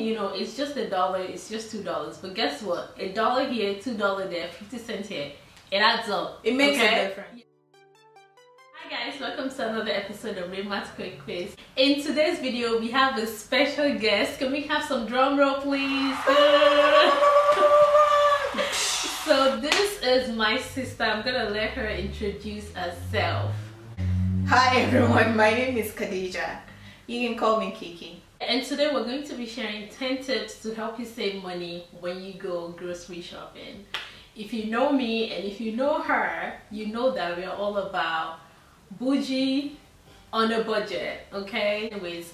thinking, you know, it's just $1, it's just $2, but guess what? $1 here, $2 there, 50 cents here, it adds up. It makes a difference. Hi guys, welcome to another episode of Raymond's Quick Quiz. In today's video, we have a special guest. Can we have some drum roll, please? So this is my sister. I'm gonna let her introduce herself. Hi everyone, my name is Khadijah. You can call me Kiki. And today we're going to be sharing 10 tips to help you save money when you go grocery shopping. If you know me and if you know her, you know that we're all about bougie on a budget, okay? Anyways,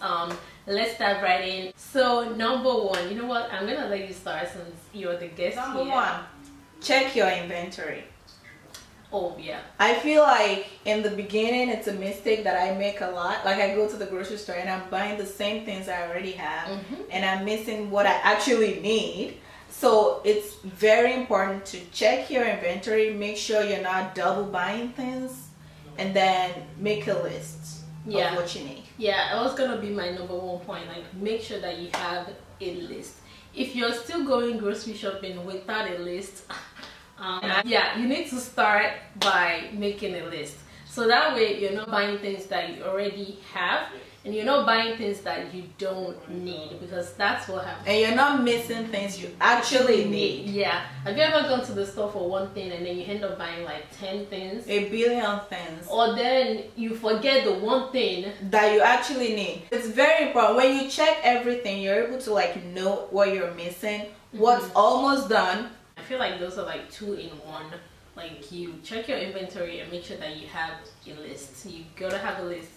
let's dive right in. So number one, you know what? I'm gonna let you start since you're the guest Number here. one, check your inventory. Oh yeah. I feel like in the beginning it's a mistake that I make a lot. Like I go to the grocery store and I'm buying the same things I already have and I'm missing what I actually need. So it's very important to check your inventory, make sure you're not double buying things, and then make a list of what you need. Yeah, that was gonna be my number one point. Like, make sure that you have a list. If you're still going grocery shopping without a list, yeah, you need to start by making a list. So that way you're not buying things that you already have, and you're not buying things that you don't need, because that's what happens. And you're not missing things you actually need. Yeah. Have you ever gone to the store for one thing and then you end up buying like 10 things? A billion things. Or then you forget the one thing that you actually need. It's very important. When you check everything, you're able to like know what you're missing, what's almost done. I feel like those are like 2 in 1. Like, you check your inventory and make sure that you have a list. You gotta have a list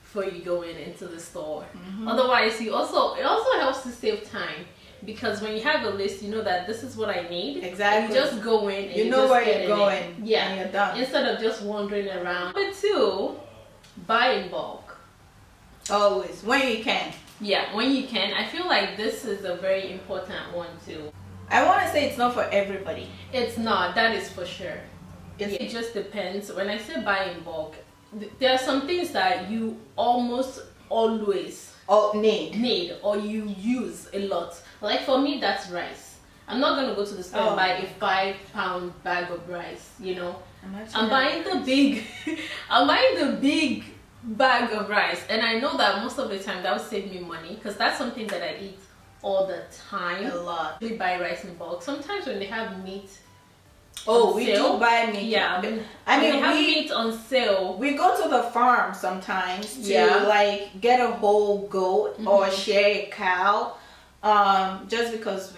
before you go into the store. Otherwise, it also helps to save time, because when you have a list, you know that this is what I need. Exactly. You just go in and you know where you're going. Yeah, and you're done. Instead of just wandering around. Number 2, buy in bulk. Always, when you can. Yeah, when you can. I feel like this is a very important one too. I want to say it's not for everybody. It's not, that is for sure. It just depends. When I say buy in bulk, there are some things that you almost always need or you use a lot. Like for me, that's rice. I'm not gonna go to the store and buy a 5-pound bag of rice, you know. I'm buying the big I'm buying the big bag of rice, and I know that most of the time that will save me money, because that's something that I eat all the time. A lot. We buy rice in bulk. Sometimes when they have meat we do buy meat. Yeah, I mean, we have meat on sale. We go to the farm sometimes to like get a whole goat or share a cow, just because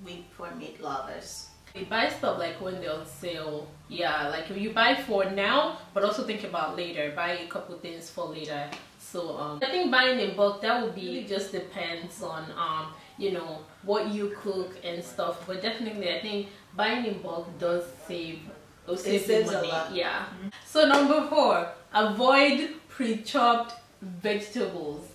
we poor meat lovers. We buy stuff like when they're on sale. Yeah, like if you buy for now, but also think about later. Buy a couple things for later. So I think buying in bulk, that would be, it just depends on you know, what you cook and stuff. But definitely, I think buying in bulk does save you money. A lot. Yeah. So number 4, avoid pre-chopped vegetables.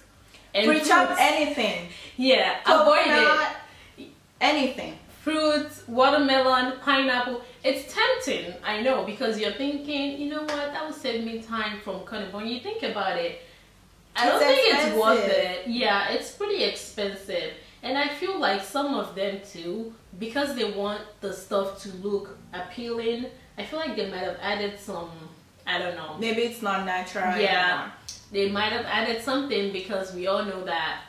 Pre-chopped anything. Yeah, avoid it. Anything. Fruits, watermelon, pineapple. It's tempting, I know, because you're thinking, you know what, that will save me time from cutting. But when you think about it, I don't think it's worth it. Yeah, it's pretty expensive. And I feel like some of them too, because they want the stuff to look appealing, I feel like they might have added some, I don't know. Maybe it's not natural. Yeah, anymore. They might have added something, because we all know that,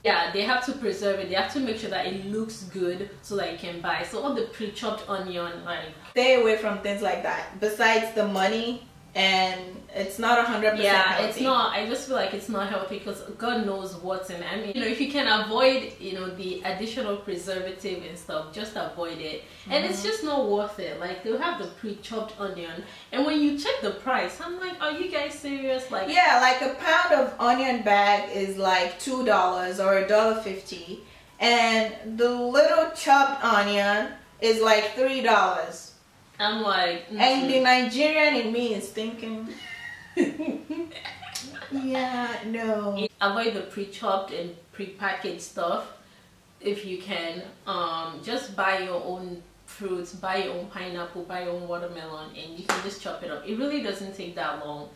yeah, they have to preserve it. They have to make sure that it looks good so that you can buy. So all the pre-chopped onion, like, stay away from things like that. Besides the money, and it's not 100% healthy. It's not. I just feel like it's not healthy, because God knows what's in it. I mean, you know, if you can avoid, you know, the additional preservative and stuff, just avoid it. And it's just not worth it. Like, they'll have the pre-chopped onion, and when you check the price, I'm like, are you guys serious? Like, yeah, like a pound of onion bag is like $2 or $1.50, and the little chopped onion is like $3. I'm like, and the Nigerian in me is thinking, yeah, no. Avoid the pre-chopped and pre-packaged stuff if you can. Just buy your own fruits, buy your own pineapple, buy your own watermelon, and you can just chop it up. It really doesn't take that long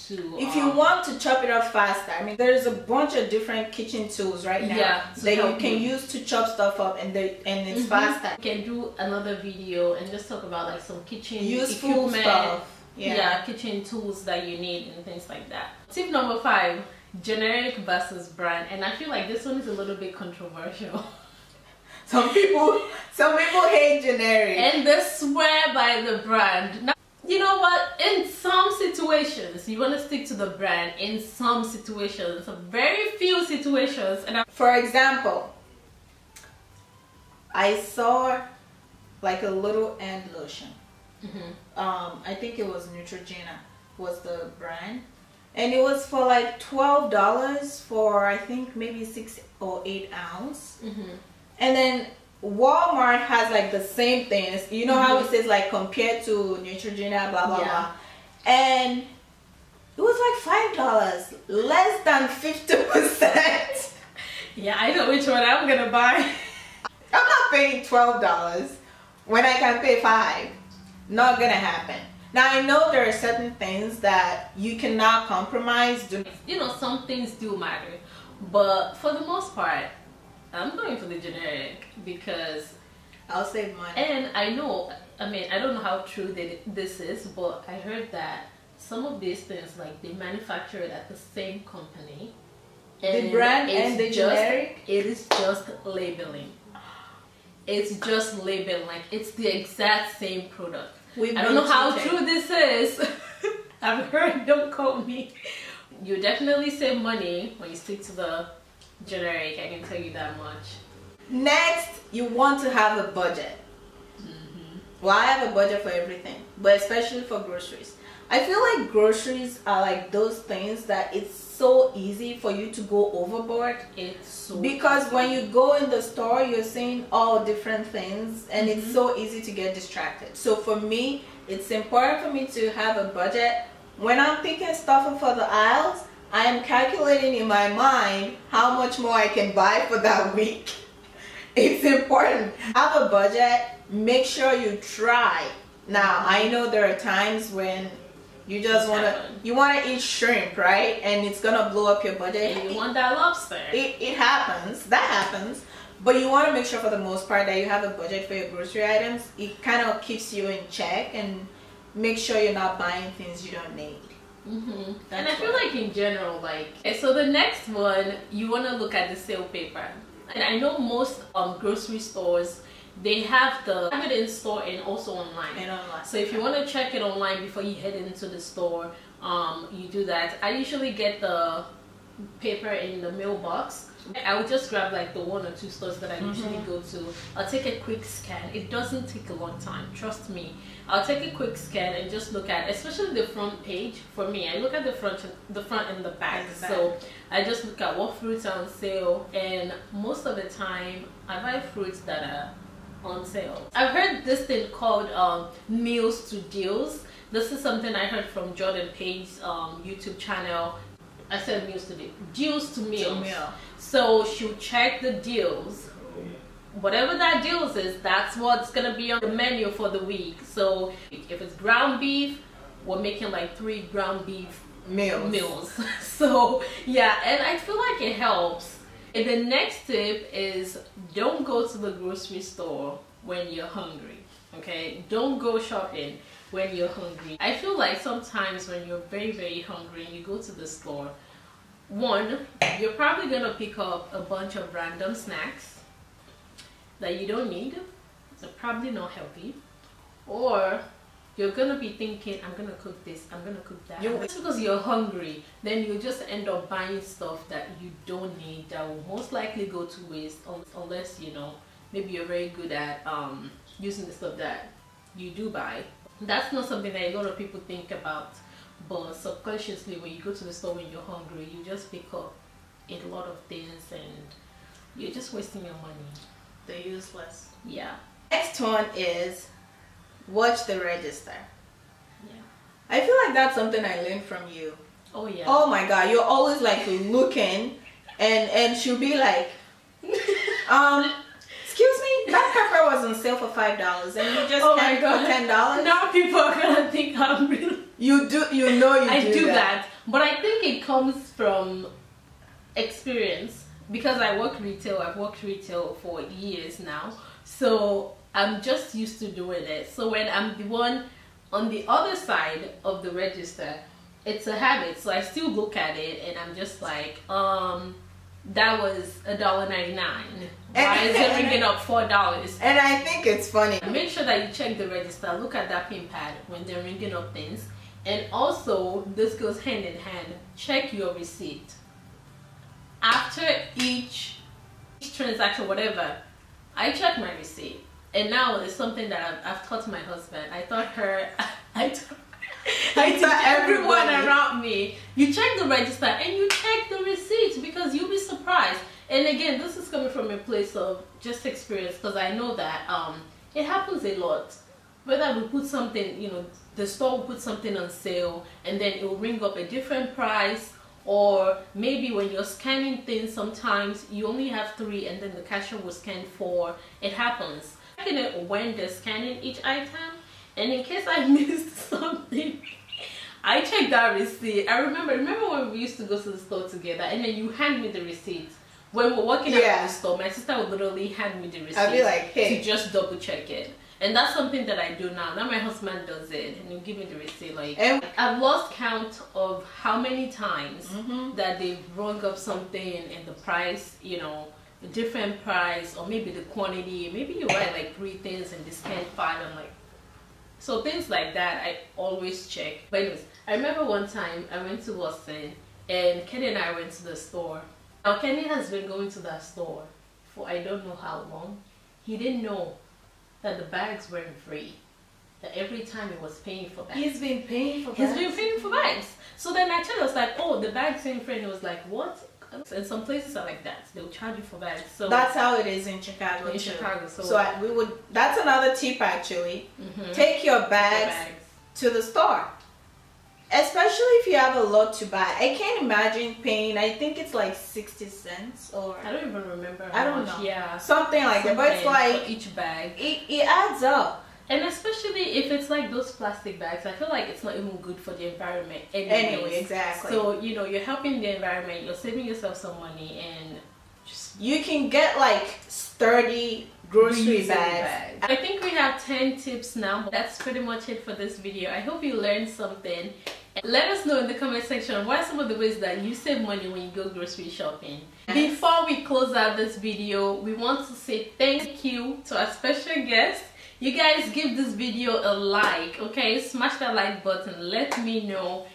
to. If you want to chop it up faster, I mean, there's a bunch of different kitchen tools right now that you can use to chop stuff up, and it's faster. You can do another video and just talk about like some kitchen useful stuff. Yeah, kitchen tools that you need and things like that. Tip number 5, generic versus brand, and I feel like this one is a little bit controversial. Some people hate generic and they swear by the brand. Now, you know what? In some situations, you want to stick to the brand. In some situations, very few situations. And for example, I saw like a little hand lotion. I think it was Neutrogena was the brand, and it was for like $12 for I think maybe 6 or 8 ounce. And then Walmart has like the same things. You know how it says like compared to Neutrogena, blah blah blah, and it was like $5, less than 50%. Yeah, I know which one I'm gonna buy. I'm not paying $12 when I can pay $5. Not gonna happen. Now I know there are certain things that you cannot compromise. You know, some things do matter, but for the most part, I'm going for the generic because I'll save money. And I know, I mean, I don't know how true this is, but I heard that some of these things, like, they manufacture it at the same company. The brand and the generic? It is just labeling. It's just labeling, like it's the exact same product. I don't know how true this is. I've heard, don't quote me. You definitely save money when you stick to the generic, I can tell you that much. Next, you want to have a budget. Well, I have a budget for everything, but especially for groceries. I feel like groceries are like those things that it's so easy for you to go overboard. It's so because easy. When you go in the store, you're seeing all different things, and it's so easy to get distracted. So for me, it's important for me to have a budget. When I'm picking stuff up for the aisles, I am calculating in my mind how much more I can buy for that week. It's important. Have a budget. Make sure you try. Now, I know there are times when you just want to eat shrimp, right? And it's going to blow up your budget. And you want that lobster. It happens. That happens. But you want to make sure for the most part that you have a budget for your grocery items. It kind of keeps you in check and make sure you're not buying things you don't need. And I feel like in general, like, so the next one, you want to look at the sale paper. And I know most grocery stores, they have it in store and also online. So if you want to check it online before you head into the store, you do that. I usually get the paper in the mailbox. I would just grab like the 1 or 2 stores that I usually go to. I'll take a quick scan. It doesn't take a long time, trust me. I'll take a quick scan and just look at, especially the front page. For me, I look at the front and the back. So I just look at what fruits are on sale, and most of the time I buy fruits that are on sale. I've heard this thing called meals to deals. This is something I heard from Jordan Payne's YouTube channel. I said meals to deals. Deals to meals. So she'll check the deals. Whatever that deals is, that's what's gonna be on the menu for the week. So if it's ground beef, we're making like 3 ground beef meals. So yeah, and I feel like it helps. And the next tip is, don't go to the grocery store when you're hungry. Okay, don't go shopping when you're hungry. I feel like sometimes when you're very, very hungry and you go to the store, one, you're probably gonna pick up a bunch of random snacks that you don't need. They're probably not healthy. Or you're gonna be thinking, I'm gonna cook this, I'm gonna cook that. Just because you're hungry, then you just end up buying stuff that you don't need, that will most likely go to waste, unless, you know, maybe you're very good at using the stuff that you do buy. That's not something that a lot of people think about, but subconsciously when you go to the store when you're hungry, you just pick up a lot of things and you're just wasting your money. They're useless. Yeah. Next one is watch the register. Yeah. I feel like that's something I learned from you. Oh yeah. Oh my god, you're always like looking, and she'll be like, excuse me, that pepper was on sale for $5 and you just had it for $10. Now people are gonna think I'm really. You do, you know you I do that. But I think it comes from experience, because I work retail. I've worked retail for years now, so I'm just used to doing it. So when I'm the one on the other side of the register, it's a habit. So I still look at it and I'm just like, that was $1.99. Why is it ringing up $4? And I think it's funny. Make sure that you check the register. Look at that pin pad when they're ringing up things. And also, this goes hand in hand. Check your receipt. After each transaction, whatever, I check my receipt. And now it's something that I've taught my husband. I taught everyone around me. You check the register and you check the receipts, because you'll be surprised. And again, this is coming from a place of just experience, because I know that it happens a lot. Whether we put something, you know, the store will put something on sale and then it will ring up a different price, or maybe when you're scanning things, sometimes you only have 3 and then the cashier will scan 4. It happens. Checking it when they're scanning each item, and in case I missed something, I check that receipt. I remember when we used to go to the store together and then you hand me the receipt. When we're working at the store, my sister would literally hand me the receipt. I'd be like, hey, to just double check it. And that's something that I do now. Now my husband does it and he'll give me the receipt. Like, and I've lost count of how many times that they've rung up something and the price, you know, a different price, or maybe the quantity. Maybe you write like 3 things and discount 5. I'm like, so things like that I always check. But anyways, I remember one time I went to Boston and Kenny and I went to the store. Now Kenny has been going to that store for I don't know how long. He didn't know that the bags weren't free. That every time he was paying for bags. He's been paying for bags? He's been paying for bags. So then I told us like, oh, the bags ain't free. And he was like, what? And some places are like that. They'll charge you for bags. So that's how it is in Chicago. In Chicago. So we would. That's another tip actually. Take your bags to the store. Especially if you have a lot to buy. I can't imagine paying, I think it's like 60 cents or... I don't even remember. I don't know. Yeah. Something like that. But it's like... for each bag. It adds up. And especially if it's like those plastic bags, I feel like it's not even good for the environment anyway. Exactly. So, you know, you're helping the environment, you're saving yourself some money, and just... You can get like sturdy grocery bags. I think we have 10 tips now. That's pretty much it for this video. I hope you learned something. Let us know in the comment section what are some of the ways that you save money when you go grocery shopping. Before we close out this video, we want to say thank you to our special guest. You guys give this video a like, okay? Smash that like button. Let me know.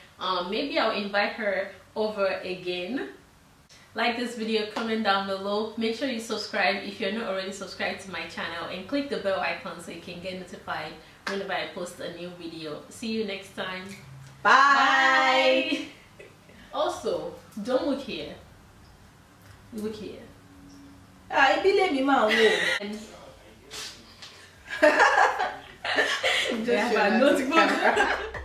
Maybe I'll invite her over again. Like this video, comment down below. Make sure you subscribe if you're not already subscribed to my channel, and click the bell icon so you can get notified whenever I post a new video. See you next time. Bye. Also, don't look here. Look here. I believe me, man. Just have a notebook.